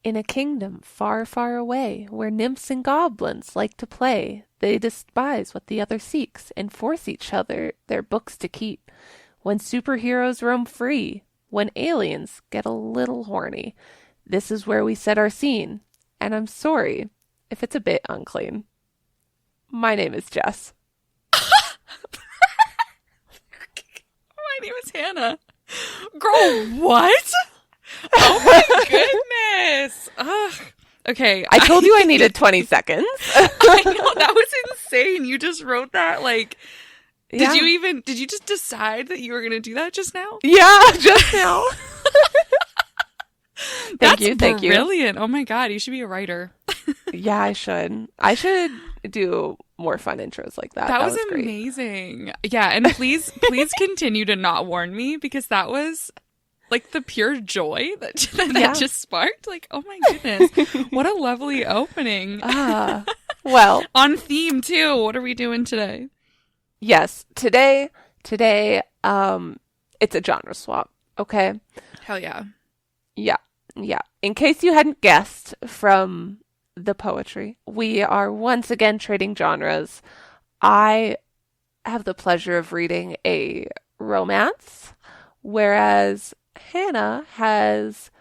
In a kingdom far, far away, where nymphs and goblins like to play, they despise what the other seeks and force each other their books to keep. When superheroes roam free, when aliens get a little horny, this is where we set our scene. And I'm sorry if it's a bit unclean. My name is Jess. My name is Hannah. Girl, what? Oh my goodness. Ugh. Okay. I told you I needed 20 seconds. I know, that was insane. You just wrote that like, Yeah. did you just decide that you were going to do that just now? Yeah, just now. Thank you. Brilliant. Oh my God, you should be a writer. Yeah, I should. I should do more fun intros like that. That was great. amazing. Yeah, and please continue to not warn me, because that was like the pure joy that just sparked. Like, oh my goodness, what a lovely opening. Well, on theme too. What are we doing today? Yes, today, it's a genre swap. Okay. Hell yeah. Yeah. In case you hadn't guessed from the poetry, we are once again trading genres. I have the pleasure of reading a romance, whereas Hannah has,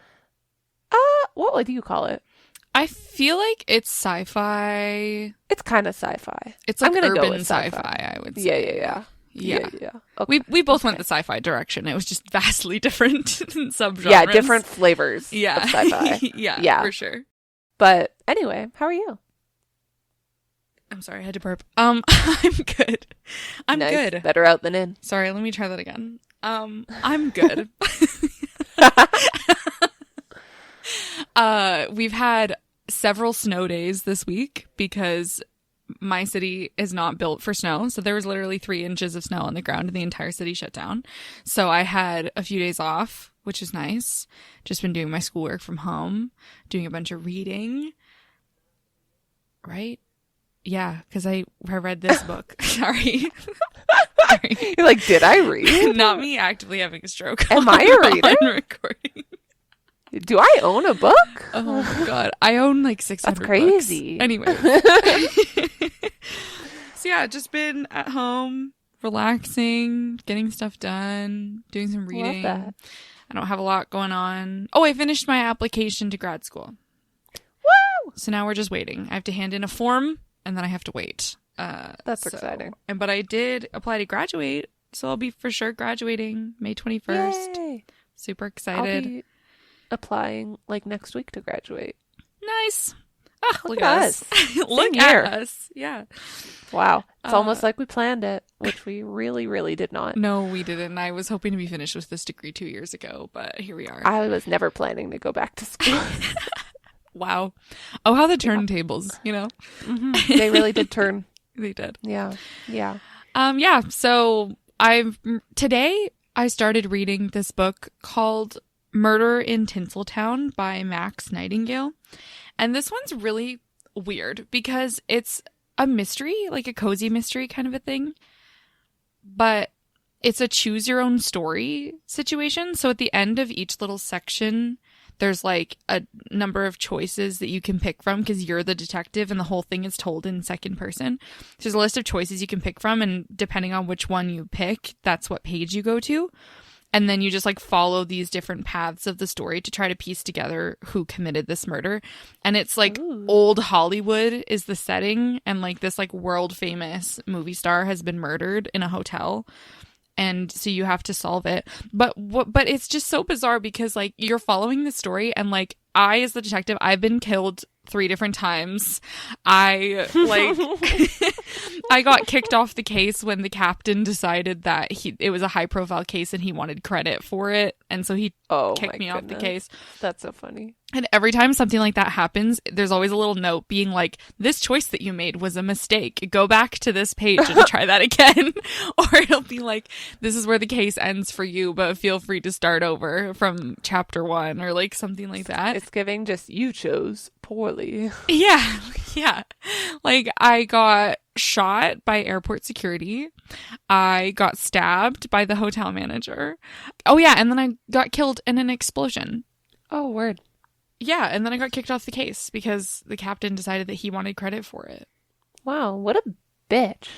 what would you call it? I feel like it's sci-fi. It's kind of sci-fi. It's like I'm gonna urban go with sci-fi, I would say. Yeah. Okay. We both went the sci-fi direction. It was just vastly different subgenres. Yeah, different flavors of yeah. sci-fi. yeah, for sure. But anyway, how are you? I'm sorry, I had to burp. I'm good. I'm Nice. good. Better out than in. Sorry, let me try that again. I'm good. We've had several snow days this week because my city is not built for snow. So there was literally 3 inches of snow on the ground and the entire city shut down. So I had a few days off, which is nice. Just been doing my schoolwork from home, doing a bunch of reading. Right? Yeah, because I read this book. Sorry. You're like, did I read? Not me actively having a stroke. Am I a reader? On recording. Do I own a book? Oh my God. I own like 600 That's crazy. books. Anyway. So yeah, just been at home, relaxing, getting stuff done, doing some reading. Love that. I don't have a lot going on. Oh, I finished my application to grad school. Woo! So now we're just waiting. I have to hand in a form and then I have to wait. That's exciting. But I did apply to graduate, so I'll be for sure graduating May 21st. Yay. Super excited. I'll be applying like next week to graduate. Nice. Oh, look at at us. Look Same at here. us. Yeah. Wow. It's almost like we planned it, which we really, really did not. No, we didn't. I was hoping to be finished with this degree 2 years ago, but here we are. I was never planning to go back to school. Wow. Oh, how the turntables, you know? Mm-hmm. They really did turn. They did. Yeah. Yeah. So today I started reading this book called Murder in Tinseltown by Max Nightingale. And this one's really weird because it's a mystery, like a cozy mystery kind of a thing. But it's a choose your own story situation. So at the end of each little section, there's like a number of choices that you can pick from because you're the detective and the whole thing is told in second person. There's a list of choices you can pick from, and depending on which one you pick, that's what page you go to. And then you just like follow these different paths of the story to try to piece together who committed this murder. And it's like old Hollywood is the setting, and like this like world famous movie star has been murdered in a hotel. And so you have to solve it. But it's just so bizarre because like you're following the story and like I as the detective, I've been killed 3 different times. I got kicked off the case when the captain decided that it was a high profile case and he wanted credit for it. And so he kicked me off the case. That's so funny. And every time something like that happens, there's always a little note being like, this choice that you made was a mistake. Go back to this page and try that again. Or it'll be like, this is where the case ends for you, but feel free to start over from chapter 1 or like something like that. It's giving just you chose poorly. Yeah. Yeah. Like I got shot by airport security. I got stabbed by the hotel manager. Oh yeah. And then I got killed in an explosion. Oh, word. Yeah, and then I got kicked off the case because the captain decided that he wanted credit for it. Wow, what a bitch.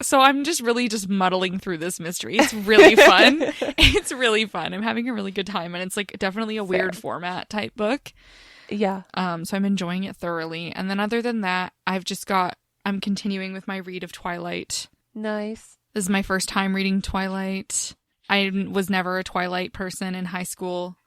So I'm just muddling through this mystery. It's really fun. It's really fun. I'm having a really good time, and it's like definitely a weird format type book. Yeah. So I'm enjoying it thoroughly. And then other than that, I'm continuing with my read of Twilight. Nice. This is my first time reading Twilight. I was never a Twilight person in high school.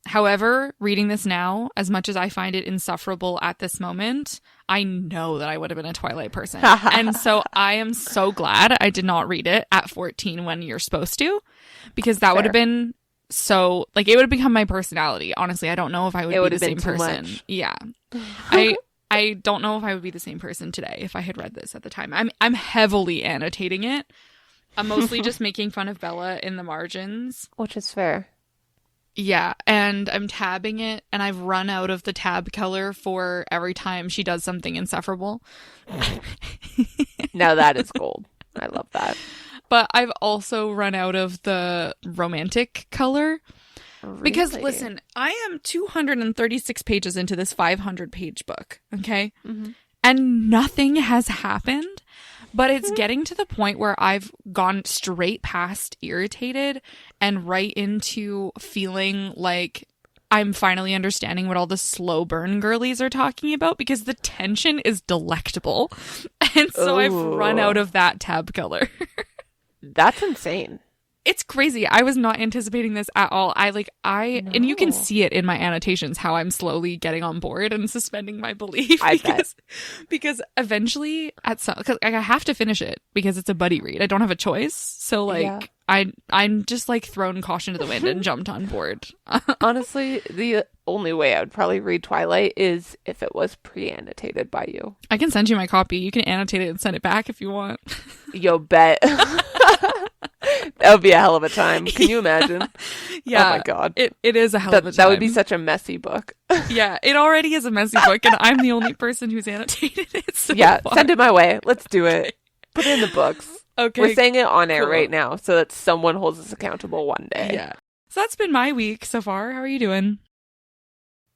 However, reading this now, as much as I find it insufferable at this moment, I know that I would have been a Twilight person. And so I am so glad I did not read it at 14 when you're supposed to, because that would have been so, like, it would have become my personality. Honestly, I don't know if I would be the same person. Much. Yeah. I don't know if I would be the same person today if I had read this at the time. I'm heavily annotating it. I'm mostly just making fun of Bella in the margins. Which is fair. Yeah, and I'm tabbing it, and I've run out of the tab color for every time she does something insufferable. Now that is gold. I love that. But I've also run out of the romantic color. Really? Because, listen, I am 236 pages into this 500-page book, okay? Mm-hmm. And nothing has happened. But it's getting to the point where I've gone straight past irritated and right into feeling like I'm finally understanding what all the slow burn girlies are talking about, because the tension is delectable. And so I've run out of that tab color. That's insane. It's crazy. I was not anticipating this at all. And you can see it in my annotations how I'm slowly getting on board and suspending my belief. Because eventually because I have to finish it because it's a buddy read. I don't have a choice. So I'm just like thrown caution to the wind and jumped on board. Honestly, the only way I would probably read Twilight is if it was pre-annotated by you. I can send you my copy. You can annotate it and send it back if you want. Yo, bet. That would be a hell of a time. Can you imagine? Yeah. Oh my god. It is a hell of a time. That would be such a messy book. Yeah, it already is a messy book, and I'm the only person who's annotated it so far. Send it my way. Let's do it. Put it in the books. Okay. We're saying it on air right now so that someone holds us accountable one day. Yeah. So that's been my week so far. How are you doing?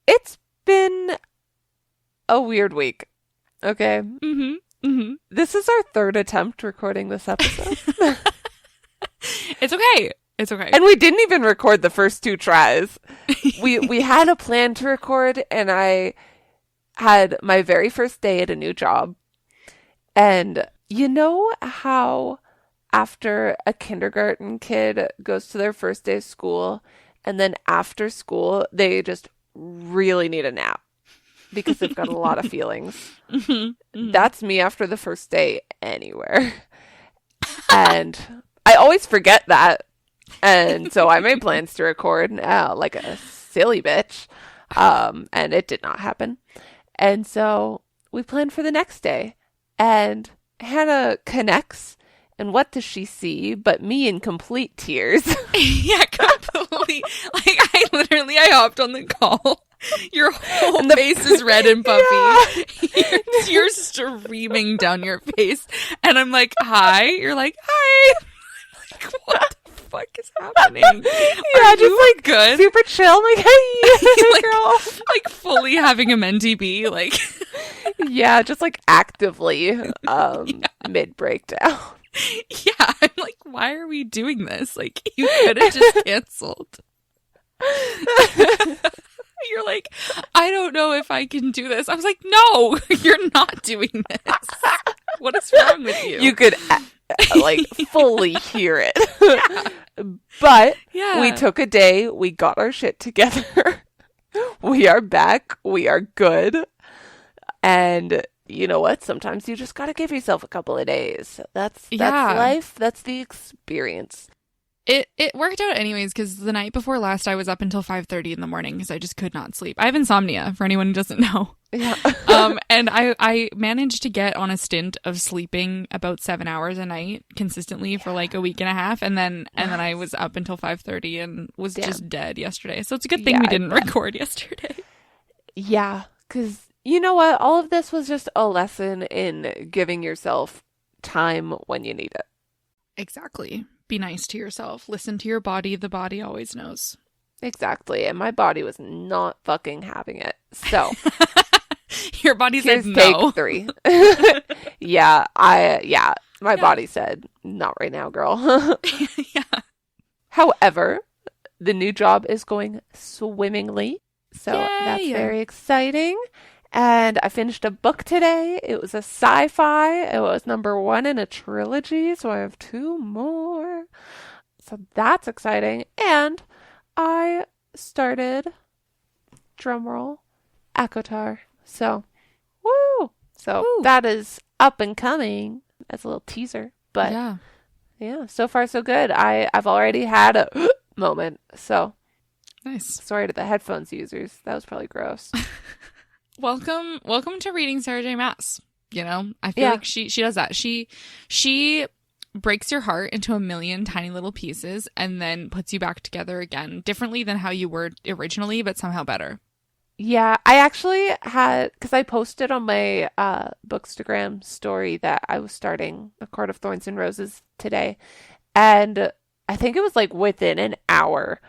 It's been a weird week. Okay? Mm-hmm. Mm-hmm. This is our third attempt recording this episode. It's okay. It's okay. And we didn't even record the first two tries. We had a plan to record, and I had my very first day at a new job. And you know how after a kindergarten kid goes to their first day of school, and then after school, they just really need a nap because they've got a lot of feelings. Mm-hmm. Mm-hmm. That's me after the first day anywhere. And I always forget that. And so I made plans to record like a silly bitch. And it did not happen. And so we planned for the next day. And Hannah connects. And what does she see but me in complete tears? Yeah, completely. Like, I hopped on the call. Your whole face is red and puffy. Yeah. You're streaming down your face. And I'm like, hi. You're like, hi. Like, what the fuck is happening? Yeah, Are just you like good? Super chill. I'm like, hey, like, girl. Like fully having a mentee be like. Yeah, just like actively mid breakdown. Yeah, I'm like, why are we doing this? Like, you could have just canceled. You're like, I don't know if I can do this. I was like, no, you're not doing this. What is wrong with you? You could like fully hear it. Yeah. But we took a day. We got our shit together. We are back. We are good. And you know what? Sometimes you just got to give yourself a couple of days. That's life. That's the experience. It worked out anyways, because the night before last I was up until 5:30 in the morning because I just could not sleep. I have insomnia, for anyone who doesn't know. Yeah. And I managed to get on a stint of sleeping about 7 hours a night consistently for like a week and a half, and then I was up until 5:30 and was just dead yesterday. So it's a good thing we didn't record yesterday. Yeah, because you know what? All of this was just a lesson in giving yourself time when you need it. Exactly. Be nice to yourself. Listen to your body. The body always knows. Exactly. And my body was not fucking having it. So Your body said here's no. take 3. My body said, not right now, girl. Yeah. However, the new job is going swimmingly. So that's Yay. very exciting. And I finished a book today. It was a sci-fi. It was number 1 in a trilogy. So I have 2 more. So that's exciting. And I started, drumroll, Akotar. So, woo! So Woo. that is up and coming as a little teaser. But Yeah. yeah, so far so good. I've already had a moment. So Nice. sorry to the headphones users. That was probably gross. Welcome to reading Sarah J. Maas. You know, I feel like she does that. She breaks your heart into a million tiny little pieces and then puts you back together again, differently than how you were originally, but somehow better. Yeah, I actually had, because I posted on my Bookstagram story that I was starting A Court of Thorns and Roses today, and I think it was like within an hour,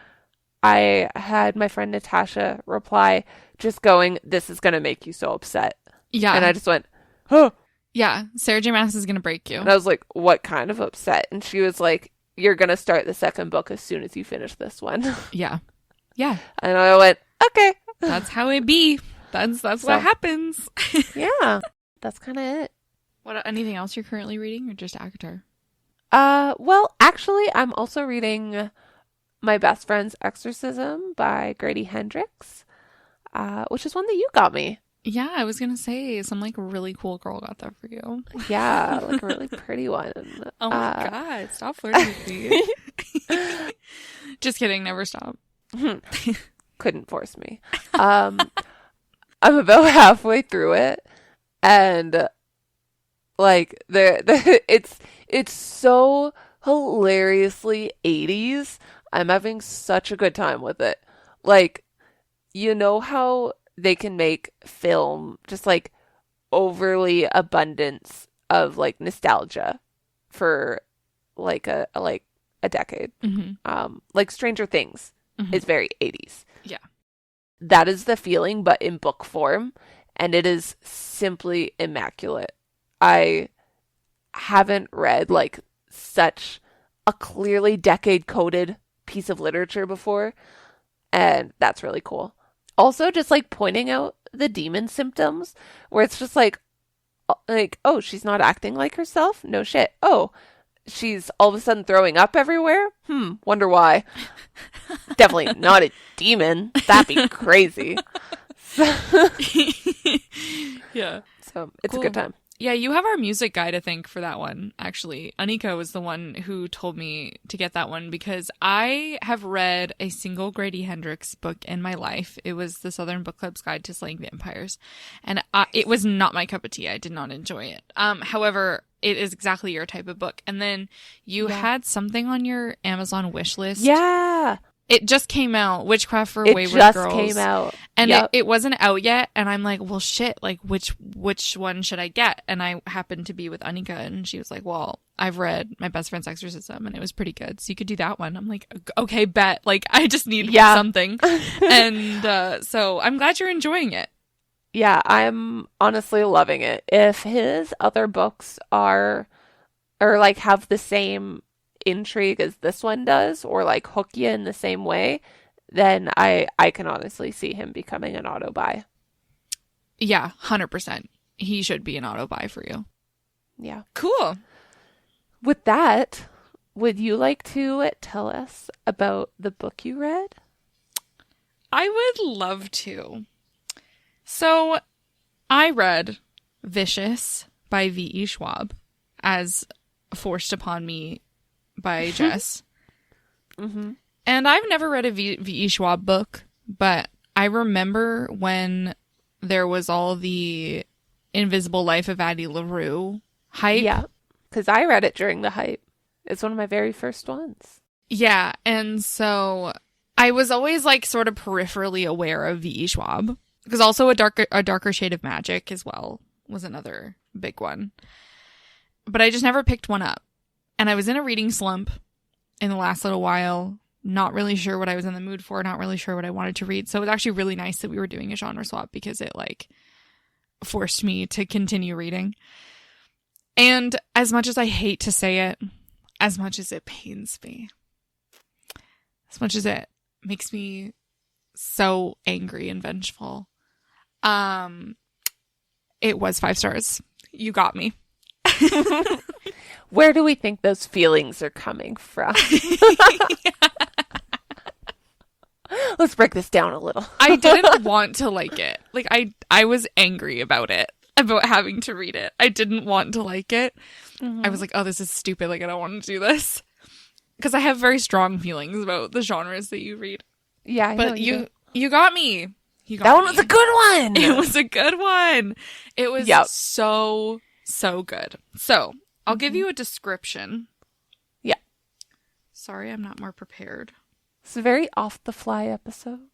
I had my friend Natasha reply, just going, "This is going to make you so upset." Yeah. And I just went, "Huh." Yeah, Sarah J. Maas is going to break you. And I was like, "What kind of upset?" And she was like, "You're going to start the second book as soon as you finish this one." Yeah. Yeah. And I went, "Okay." That's how it be. That's what happens. Yeah, that's kind of it. Anything else you're currently reading or just Akatar? Well, actually, I'm also reading My Best Friend's Exorcism by Grady Hendrix, which is one that you got me. Yeah, I was going to say some like really cool girl got that for you. Yeah, like a really pretty one. Oh my God, stop flirting with me. Just kidding, never stop. Couldn't force me. I'm about halfway through it, and like it's so hilariously 80s. I'm having such a good time with it. Like, you know how they can make film just like overly abundance of like nostalgia for like a decade. Mm-hmm. Like Stranger Things is very 80s. Yeah. That is the feeling, but in book form, and it is simply immaculate. I haven't read like such a clearly decade coded piece of literature before, and that's really cool. Also, just like pointing out the demon symptoms, where it's just like, oh, she's not acting like herself? No shit. Oh, she's all of a sudden throwing up everywhere? Wonder why. Definitely not a demon. That'd be crazy. Yeah. So it's cool. a good time. Yeah, you have our music guy to thank for that one, actually. Anika was the one who told me to get that one because I have read a single Grady Hendrix book in my life. It was the Southern Book Club's Guide to Slaying Vampires. And it was not my cup of tea. I did not enjoy it. However, it is exactly your type of book. And then you had something on your Amazon wish list. Yeah. It just came out, Witchcraft for Wayward Girls. It just came out. And it wasn't out yet. And I'm like, well, shit, like, which one should I get? And I happened to be with Anika, and she was like, well, I've read My Best Friend's Exorcism, and it was pretty good. So you could do that one. I'm like, okay, bet. Like, I just need something. And so I'm glad you're enjoying it. Yeah, I'm honestly loving it. If his other books are, or like have the same intrigue as this one does, or like hook you in the same way, then I can honestly see him becoming an auto buy. Yeah, 100%. He should be an auto buy for you. Yeah. Cool. With that, would you like to tell us about the book you read? I would love to. So, I read Vicious by V.E. Schwab, as forced upon me by Jess. Mm-hmm. And I've never read a V.E. Schwab book, but I remember when there was all the Invisible Life of Addie LaRue hype. Yeah, because I read it during the hype. It's one of my very first ones. Yeah, and so I was always like sort of peripherally aware of V.E. Schwab. Because also a darker shade of magic as well was another big one. But I just never picked one up. And I was in a reading slump in the last little while. not really sure what I was in the mood for, not really sure what I wanted to read. So it was actually really nice that we were doing a genre swap because it like forced me to continue reading. And as much as I hate to say it, as much as it pains me, as much as it makes me so angry and vengeful, it was 5 stars. You got me. Where do we think those feelings are coming from? Let's break this down a little. I didn't want to like it. Like, I was angry about it, about having to read it. I didn't want to like it. I was like, oh, this is stupid. Like, I don't want to do this. Because I have very strong feelings about the genres that you read. Yeah, I know but you got me. That one was a good one. It was a good one. It was so good. So, I'll give you a description. Yeah. Sorry, I'm not more prepared. It's a very off-the-fly episode.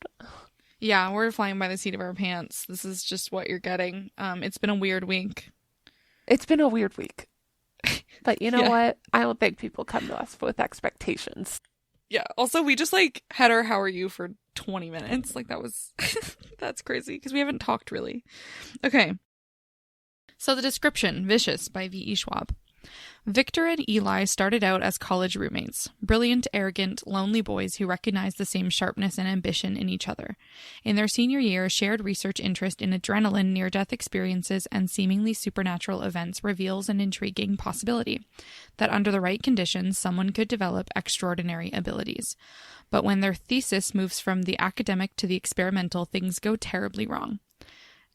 Yeah, we're flying by the seat of our pants. This is just what you're getting. It's been a weird week. It's been a weird week. But you know what? I don't think people come to us with expectations. Yeah. Also, we just like had our how are you for 20 minutes. Like that was that's crazy because we haven't talked really. Okay. So the description, Vicious by V.E. Schwab. Victor and Eli started out as college roommates, brilliant, arrogant, lonely boys who recognized the same sharpness and ambition in each other. In their senior year, a shared research interest in adrenaline, near-death experiences, and seemingly supernatural events reveals an intriguing possibility that under the right conditions, someone could develop extraordinary abilities. But when their thesis moves from the academic to the experimental, things go terribly wrong.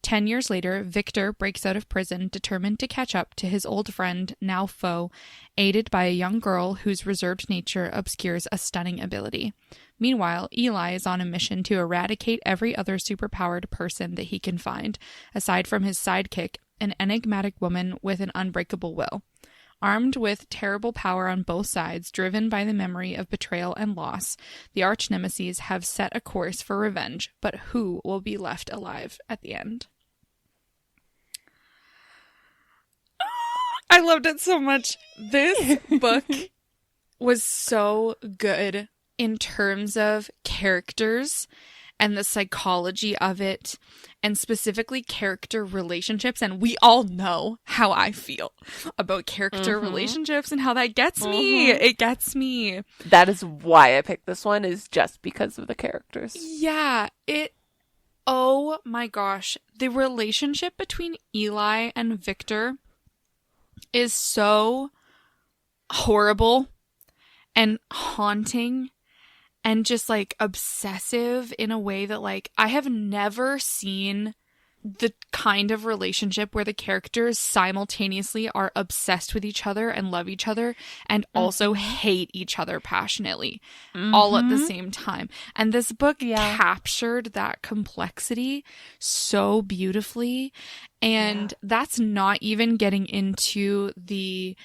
10 years later, Victor breaks out of prison, determined to catch up to his old friend, now foe, aided by a young girl whose reserved nature obscures a stunning ability. Meanwhile, Eli is on a mission to eradicate every other superpowered person that he can find, aside from his sidekick, an enigmatic woman with an unbreakable will. Armed with terrible power on both sides, driven by the memory of betrayal and loss, the arch-nemeses have set a course for revenge, but who will be left alive at the end? I loved it so much. This book was so good in terms of characters and the psychology of it, and specifically character relationships. And we all know how I feel about character relationships and how that gets me. It gets me. That is why I picked this one, is just because of the characters. Yeah, oh my gosh. The relationship between Eli and Victor is so horrible and haunting and just like obsessive in a way that like I have never seen the kind of relationship where the characters simultaneously are obsessed with each other and love each other and also hate each other passionately all at the same time. And this book captured that complexity so beautifully. And that's not even getting into the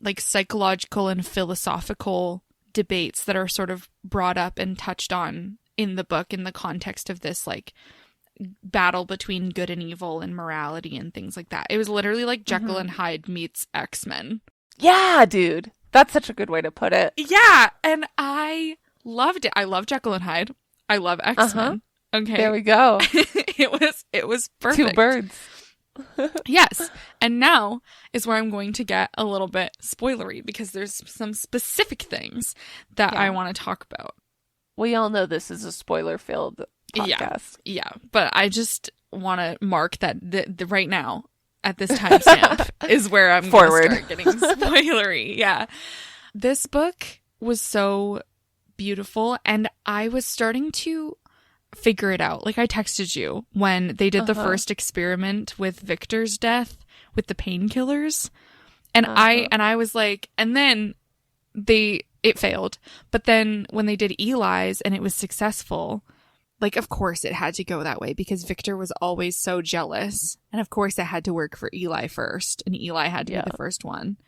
like psychological and philosophical debates that are sort of brought up and touched on in the book in the context of this like battle between good and evil and morality and things like that. It was literally like Jekyll and Hyde meets X-Men. Yeah, dude. That's such a good way to put it. Yeah, and I loved it. I love Jekyll and Hyde. I love X-Men. Okay. There we go. It was perfect. 2 birds. Yes. And now is where I'm going to get a little bit spoilery because there's some specific things that I want to talk about. We all know this is a spoiler-filled podcast. Yeah. But I just want to mark that the right now at this timestamp is where I'm going to start getting spoilery. Yeah. This book was so beautiful and I was starting to figure it out. Like I texted you when they did the first experiment with Victor's death with the painkillers. And I was like, and then it failed. But then when they did Eli's and it was successful, like of course it had to go that way because Victor was always so jealous. And of course it had to work for Eli first. And Eli had to be the first one.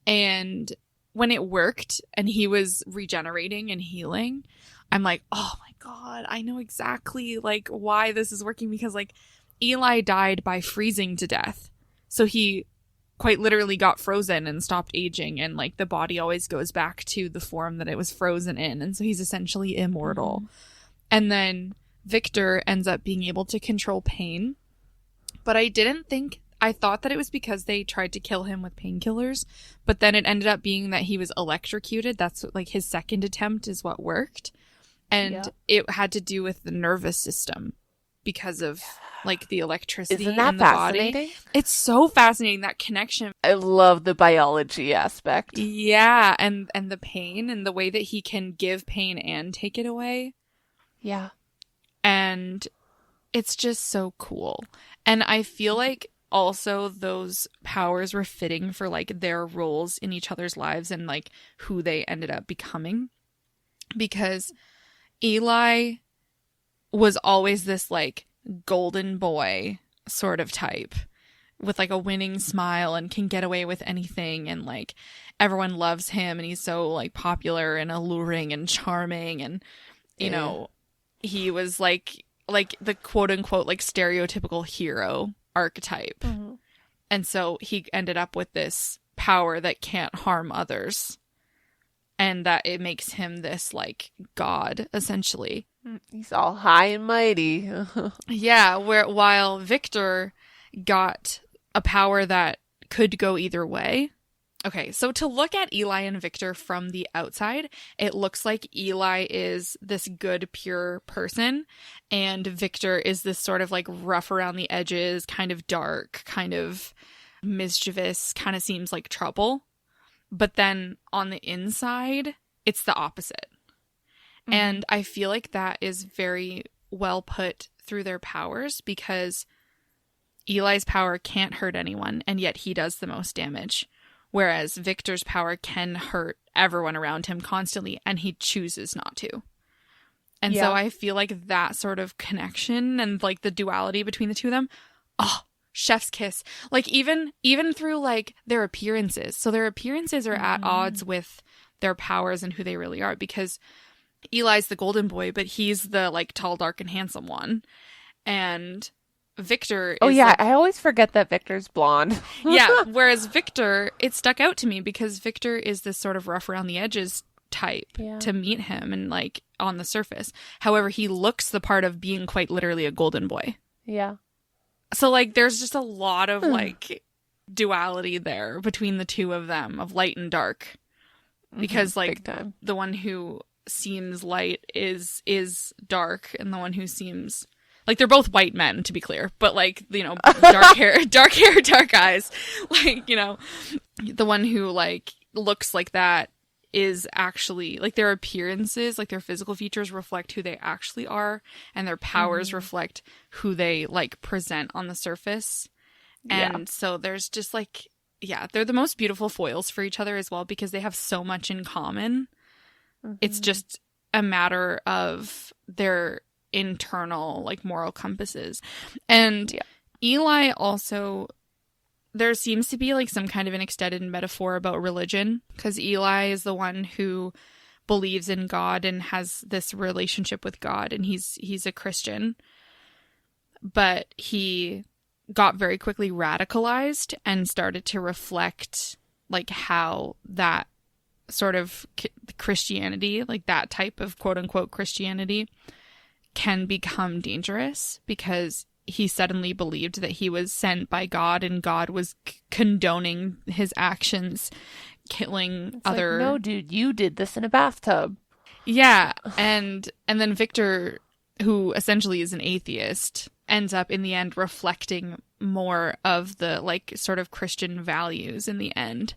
And when it worked and he was regenerating and healing, I'm like, oh my God, I know exactly like why this is working because like Eli died by freezing to death. So he quite literally got frozen and stopped aging, and like the body always goes back to the form that it was frozen in, and so he's essentially immortal. Mm-hmm. And then Victor ends up being able to control pain, but I thought that it was because they tried to kill him with painkillers, but then it ended up being that he was electrocuted. That's what, like, his second attempt is what worked, and it had to do with the nervous system because of like the electricity in the body. It's so fascinating, that connection. I love the biology aspect. Yeah, and the pain and the way that he can give pain and take it away. Yeah. And it's just so cool. And I feel like also those powers were fitting for like their roles in each other's lives and like who they ended up becoming. Because Eli was always this like golden boy sort of type with like a winning smile and can get away with anything, and like everyone loves him, and he's so like popular and alluring and charming, and you know, he was like the quote unquote like stereotypical hero archetype. Mm-hmm. And so he ended up with this power that can't harm others, and that it makes him this like god essentially. He's all high and mighty. Yeah, while Victor got a power that could go either way. Okay, so to look at Eli and Victor from the outside, it looks like Eli is this good, pure person, and Victor is this sort of like rough around the edges, kind of dark, kind of mischievous, kind of seems like trouble. But then on the inside, it's the opposite. Mm-hmm. And I feel like that is very well put through their powers, because Eli's power can't hurt anyone, and yet he does the most damage. Whereas Victor's power can hurt everyone around him constantly, and he chooses not to. And so I feel like that sort of connection and like the duality between the two of them, chef's kiss. Like even through like their appearances. So their appearances are at odds with their powers and who they really are, because Eli's the golden boy, but he's the like tall, dark, and handsome one. And Victor is I always forget that Victor's blonde. Yeah, whereas Victor, it stuck out to me because Victor is this sort of rough around the edges type to meet him and like on the surface. However, he looks the part of being quite literally a golden boy. Yeah. So like there's just a lot of like duality there between the two of them, of light and dark. Because like the one who seems light is dark, and the one who seems like, they're both white men, to be clear, but like, you know, dark hair, dark eyes, like, you know, the one who like looks like that is actually like their appearances, like their physical features reflect who they actually are, and their powers reflect who they like present on the surface. And so there's just like, they're the most beautiful foils for each other as well, because they have so much in common. It's just a matter of their internal like moral compasses. And Eli also, there seems to be like some kind of an extended metaphor about religion, because Eli is the one who believes in God and has this relationship with God, and he's a Christian, but he got very quickly radicalized and started to reflect like how that sort of Christianity, like that type of quote unquote Christianity, can become dangerous, because he suddenly believed that he was sent by God, and God was condoning his actions, killing other... Like, no, dude, you did this in a bathtub. Yeah, and then Victor, who essentially is an atheist, ends up in the end reflecting more of the like sort of Christian values in the end,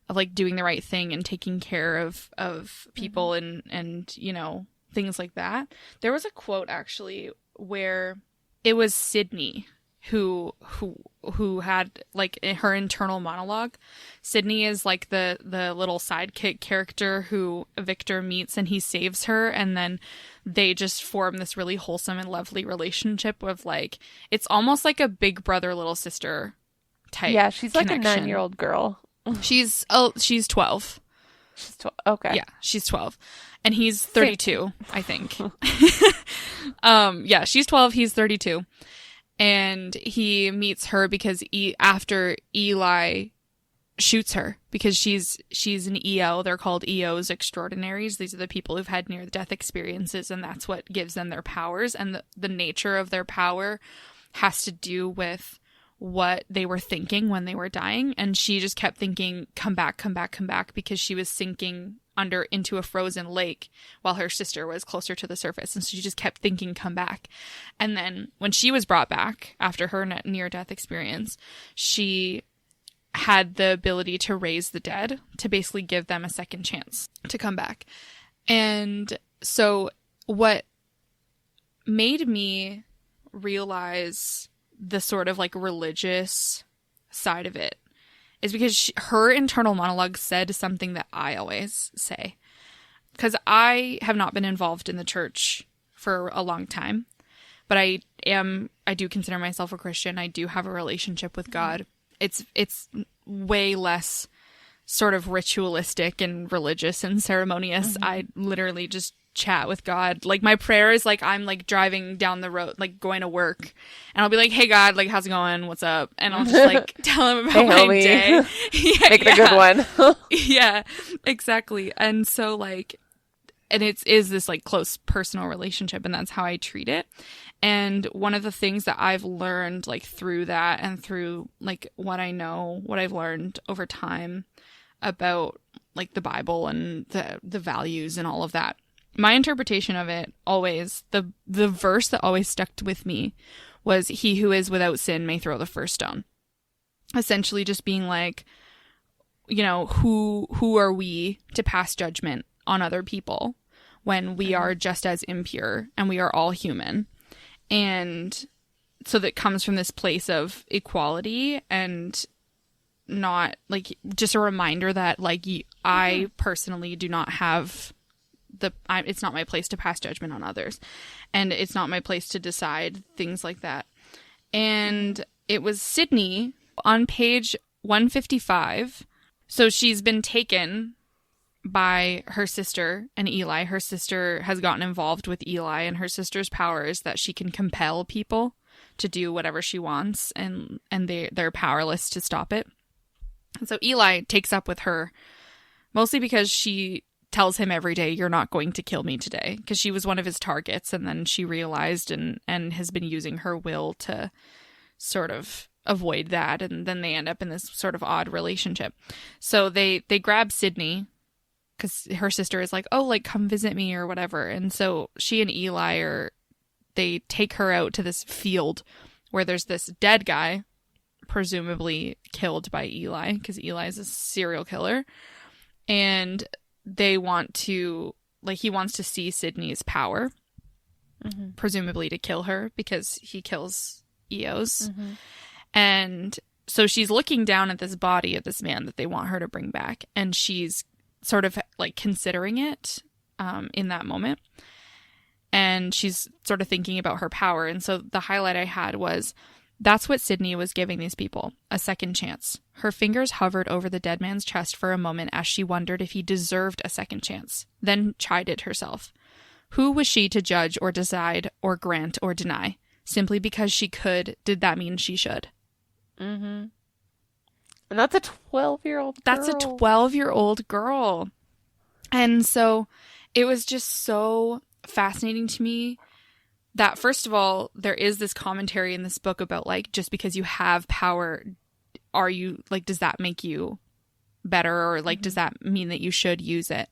of like doing the right thing and taking care of people and you know, things like that. There was a quote actually where it was Sydney who had like her internal monologue. Sydney is like the little sidekick character who Victor meets, and he saves her, and then they just form this really wholesome and lovely relationship of like, it's almost like a big brother little sister type. Yeah, she's like connection. a 9-year-old girl. She's 12. She's 12. Okay. Yeah, she's 12. And he's 32, I think. Yeah, she's 12, he's 32. And he meets her because after Eli shoots her, because she's an EO. They're called EOs extraordinaries. These are the people who've had near-death experiences, and that's what gives them their powers. And the nature of their power has to do with what they were thinking when they were dying. And she just kept thinking, come back, come back, come back, because she was sinking into a frozen lake while her sister was closer to the surface. And so she just kept thinking, come back. And then when she was brought back after her near-death experience, she had the ability to raise the dead, to basically give them a second chance to come back. And so what made me realize the sort of like religious side of it is because her internal monologue said something that I always say. Because I have not been involved in the church for a long time, but I do consider myself a Christian. I do have a relationship with God. It's way less sort of ritualistic and religious and ceremonious. I literally just chat with God. Like, my prayer is like I'm like driving down the road, like going to work, and I'll be like, hey God, like, how's it going, what's up? And I'll just like tell him about my day. Make it a good one. Yeah, exactly. And so like, and it is this like close personal relationship, and that's how I treat it. And one of the things that I've learned like through that, and through like what I've learned over time about like the Bible and the values and all of that, my interpretation of it always, the verse that always stuck with me was, he who is without sin may throw the first stone. Essentially just being like, you know, who are we to pass judgment on other people when we are just as impure and we are all human? And so that comes from this place of equality, and not like just a reminder that like I personally do not have it's not my place to pass judgment on others, and it's not my place to decide things like that. And it was Sydney on page 155. So she's been taken by her sister and Eli. Her sister has gotten involved with Eli, and her sister's power is that she can compel people to do whatever she wants, and they're powerless to stop it. And so Eli takes up with her, mostly because she tells him every day, you're not going to kill me today, because she was one of his targets, and then she realized and has been using her will to sort of avoid that, and then they end up in this sort of odd relationship. So they grab Sydney, because her sister is like, oh, like, come visit me or whatever. And so she and Eli they take her out to this field where there's this dead guy, presumably killed by Eli, because Eli is a serial killer. And they want to, like, he wants to see Sydney's power, presumably to kill her, because he kills EOs. And so she's looking down at this body of this man that they want her to bring back, and she's sort of like considering it in that moment, and she's sort of thinking about her power. And so the highlight I had was, that's what Sydney was giving these people, a second chance. Her fingers hovered over the dead man's chest for a moment as she wondered if he deserved a second chance, then chided herself. Who was she to judge or decide or grant or deny? Simply because she could, did that mean she should? And that's a 12-year-old girl. That's a 12-year-old girl. And so it was just so fascinating to me that, first of all, there is this commentary in this book about, like, just because you have power, are you, like, does that make you better? Or, like, does that mean that you should use it?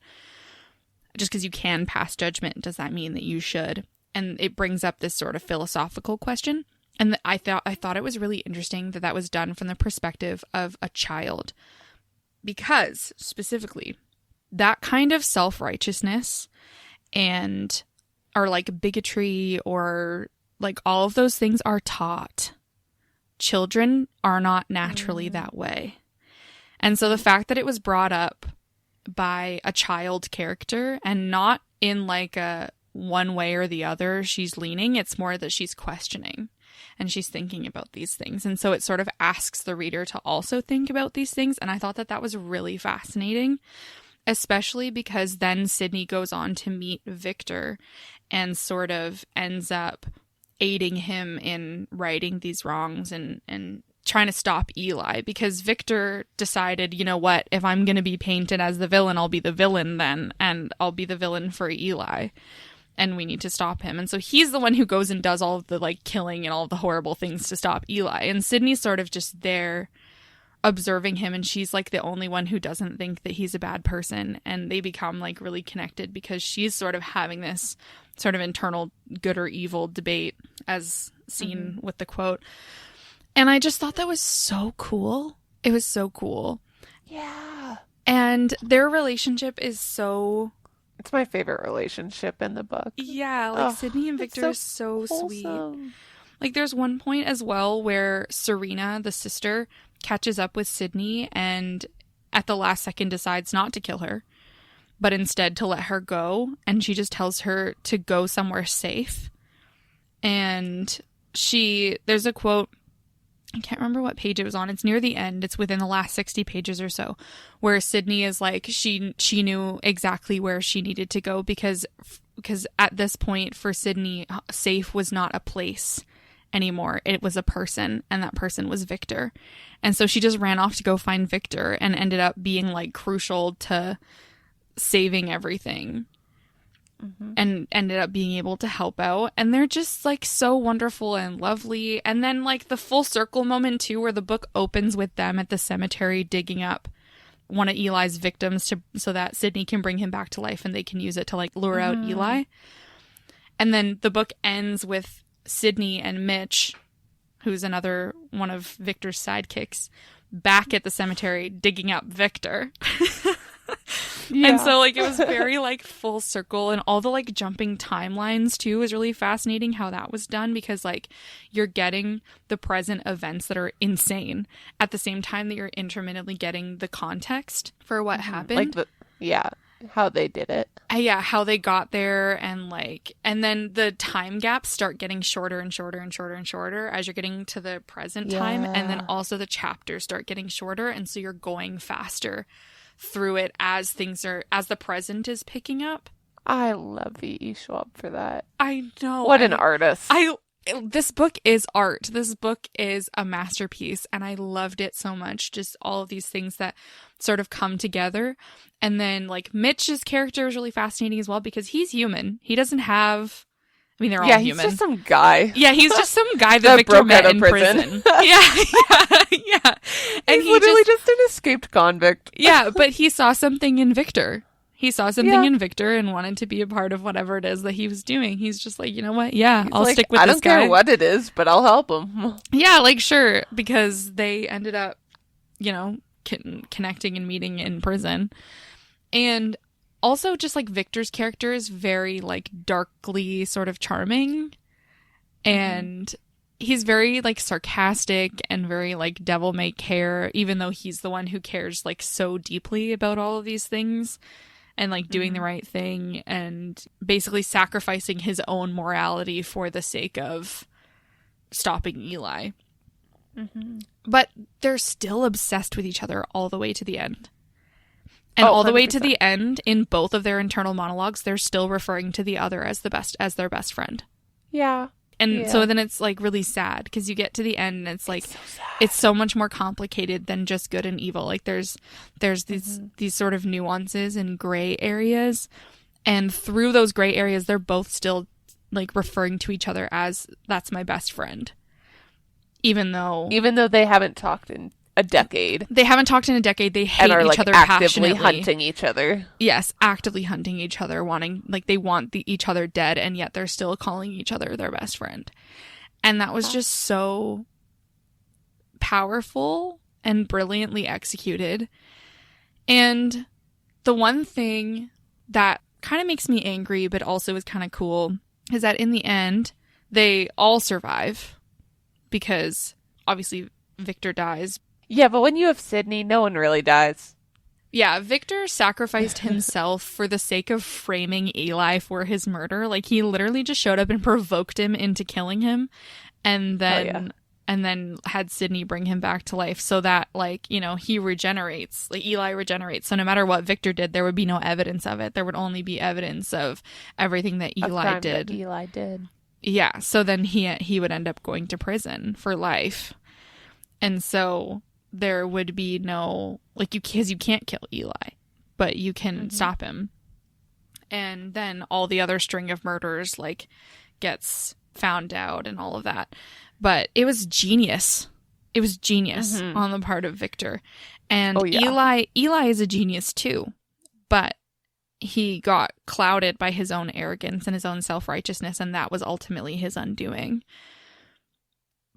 Just because you can pass judgment, does that mean that you should? And it brings up this sort of philosophical question. And I thought it was really interesting that that was done from the perspective of a child, because specifically that kind of self-righteousness and or like bigotry or like all of those things are taught. Children are not naturally that way. And so the fact that it was brought up by a child character, and not in like a one way or the other she's leaning, it's more that she's questioning and she's thinking about these things. And so it sort of asks the reader to also think about these things. And I thought that that was really fascinating, especially because then Sydney goes on to meet Victor and sort of ends up aiding him in righting these wrongs and trying to stop Eli, because Victor decided, you know what, if I'm going to be painted as the villain, I'll be the villain then, and I'll be the villain for Eli, and we need to stop him. And so he's the one who goes and does all of the like killing and all of the horrible things to stop Eli, and Sydney's sort of just there observing him, and she's like the only one who doesn't think that he's a bad person, and they become like really connected because she's sort of having this sort of internal good or evil debate, as seen with the quote. And I just thought that was so cool. It was so cool. Yeah. And their relationship is so... It's my favorite relationship in the book. Yeah, like Sydney and Victor is so sweet. Like there's one point as well where Serena, the sister, catches up with Sydney and at the last second decides not to kill her, but instead to let her go. And she just tells her to go somewhere safe. And there's a quote, I can't remember what page it was on. It's near the end. It's within the last 60 pages or so, where Sydney is like, she knew exactly where she needed to go because at this point for Sydney, safe was not a place anymore. It was a person, and that person was Victor. And so she just ran off to go find Victor and ended up being like crucial to saving everything. And ended up being able to help out. And they're just like so wonderful and lovely. And then like the full circle moment too, where the book opens with them at the cemetery digging up one of Eli's victims so that Sydney can bring him back to life and they can use it to like lure out Eli. And then the book ends with Sydney and Mitch, who's another one of Victor's sidekicks, back at the cemetery digging up Victor. Yeah. And so like it was very like full circle, and all the like jumping timelines too was really fascinating how that was done, because like you're getting the present events that are insane at the same time that you're intermittently getting the context for what happened. Like how they did it. How they got there, and then the time gaps start getting shorter and shorter and shorter and shorter as you're getting to the present time, and then also the chapters start getting shorter, and so you're going faster through it as the present is picking up. I love V.E. Schwab for that. I know. What an artist. This book is art. This book is a masterpiece, and I loved it so much. Just all of these things that sort of come together. And then like Mitch's character is really fascinating as well, because he's human. He doesn't have... I mean, they're all human. Yeah, he's just some guy. Yeah, he's just some guy that Victor met in prison. Yeah. And he's literally just an escaped convict. Yeah, but he saw something in Victor. He saw something in Victor and wanted to be a part of whatever it is that he was doing. He's just like, you know what? Yeah, I'll stick with this guy. I don't care what it is, but I'll help him. Yeah, like, sure, because they ended up, connecting and meeting in prison. And also, just like Victor's character is very like darkly sort of charming, and he's very like sarcastic and very like devil may care, even though he's the one who cares like so deeply about all of these things and like doing the right thing and basically sacrificing his own morality for the sake of stopping Eli. But they're still obsessed with each other all the way to the end. And all the way to the end, in both of their internal monologues, they're still referring to the other as their best friend. Yeah. And so then it's like really sad, because you get to the end and it's like it's so much more complicated than just good and evil. Like there's these sort of nuances and gray areas, and through those gray areas, they're both still like referring to each other as that's my best friend, even though they haven't talked in a decade. They haven't talked in a decade. They hate each other actively passionately. Hunting each other. Yes, actively hunting each other, they want each other dead, and yet they're still calling each other their best friend. And that was just so powerful and brilliantly executed. And the one thing that kind of makes me angry, but also is kind of cool, is that in the end, they all survive, because obviously Victor dies. Yeah, but when you have Sydney, no one really dies. Yeah, Victor sacrificed himself for the sake of framing Eli for his murder. Like, he literally just showed up and provoked him into killing him, and then had Sydney bring him back to life so that, he regenerates. Like, Eli regenerates. So no matter what Victor did, there would be no evidence of it. There would only be evidence of everything that Eli did. Yeah, so then he would end up going to prison for life. And so there would be no, like, because you can't kill Eli, but you can stop him. And then all the other string of murders, like, gets found out and all of that. But it was genius. It was genius on the part of Victor. And Eli is a genius too. But he got clouded by his own arrogance and his own self-righteousness, and that was ultimately his undoing.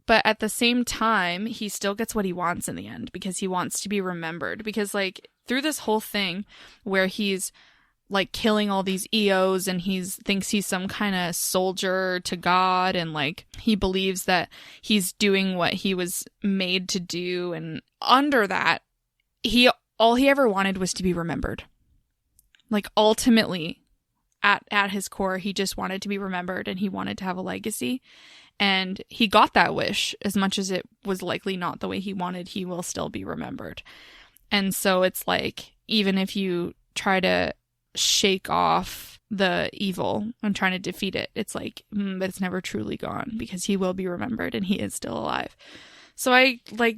But at the same time, he still gets what he wants in the end, because he wants to be remembered. Because, like, through this whole thing where he's, like, killing all these EOs and thinks he's some kind of soldier to God, and, like, he believes that he's doing what he was made to do, and under that, all he ever wanted was to be remembered. Like, ultimately, at his core, he just wanted to be remembered, and he wanted to have a legacy. And he got that wish. As much as it was likely not the way he wanted, he will still be remembered. And so it's like, even if you try to shake off the evil and trying to defeat it, it's like, but it's never truly gone, because he will be remembered and he is still alive. So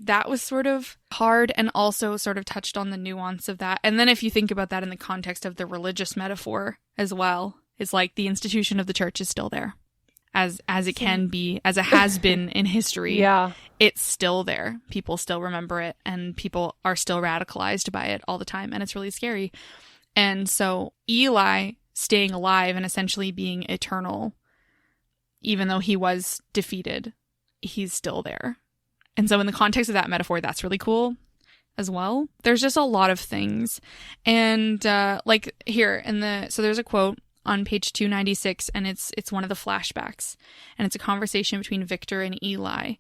that was sort of hard, and also sort of touched on the nuance of that. And then if you think about that in the context of the religious metaphor as well, it's like the institution of the church is still there. As it can be, as it has been in history. Yeah. It's still there. People still remember it, and people are still radicalized by it all the time, and it's really scary. And so Eli staying alive and essentially being eternal, even though he was defeated, he's still there. And so in the context of that metaphor, that's really cool as well. There's just a lot of things. And like here so there's a quote on page 296, and it's one of the flashbacks, and it's a conversation between Victor and Eli,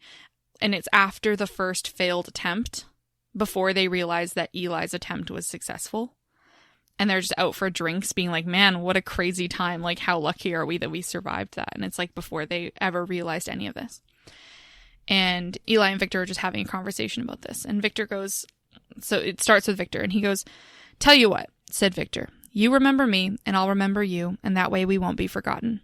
and it's after the first failed attempt, before they realize that Eli's attempt was successful, and they're just out for drinks being like, man, what a crazy time, like, how lucky are we that we survived that? And it's like before they ever realized any of this. And Eli and Victor are just having a conversation about this, and Victor goes, so it starts with Victor, and he goes, "Tell you what," said Victor, "you remember me, and I'll remember you, and that way we won't be forgotten."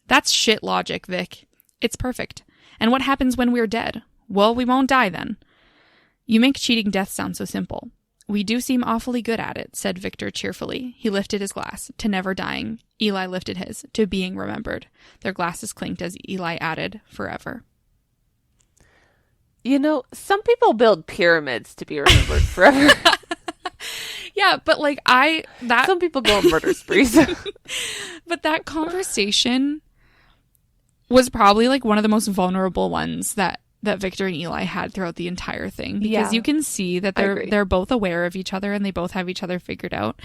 "That's shit logic, Vic. It's perfect. And what happens when we're dead? Well, we won't die then." "You make cheating death sound so simple." "We do seem awfully good at it," said Victor cheerfully. He lifted his glass, to never dying. Eli lifted his, to being remembered. Their glasses clinked as Eli added, forever. You know, some people build pyramids to be remembered forever. Yeah, but like some people go on murder sprees. But that conversation was probably like one of the most vulnerable ones that Victor and Eli had throughout the entire thing, because you can see that they're both aware of each other, and they both have each other figured out.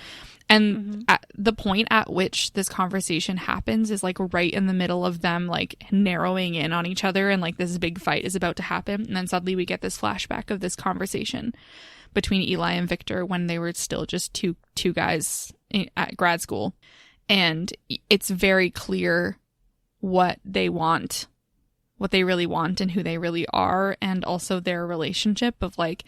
And at the point at which this conversation happens is like right in the middle of them like narrowing in on each other, and like this big fight is about to happen, and then suddenly we get this flashback of this conversation between Eli and Victor when they were still just two guys at grad school. And it's very clear what they want, what they really want, and who they really are, and also their relationship of like,